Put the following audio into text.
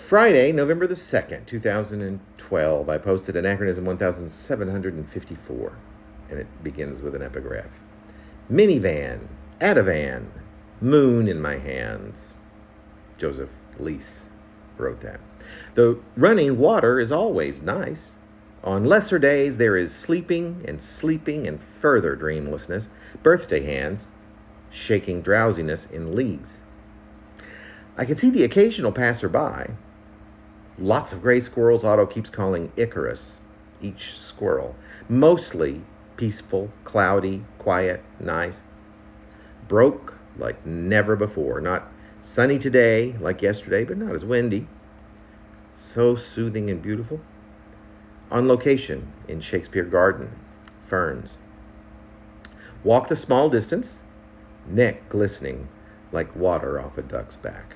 Friday, November the 2nd, 2012, I posted Anachronism 1754, and it begins with an epigraph. Minivan, Ativan, moon in my hands. Joseph Lease wrote that. The running water is always nice. On lesser days, there is sleeping and further dreamlessness, birthday hands, shaking drowsiness in leagues. I can see the occasional passerby. Lots of gray squirrels Otto keeps calling Icarus, each squirrel. Mostly peaceful, cloudy, quiet, nice. Broke like never before. Not sunny today like yesterday, but not as windy. So soothing and beautiful. On location in Shakespeare Garden, ferns. Walk the small distance, neck glistening like water off a duck's back.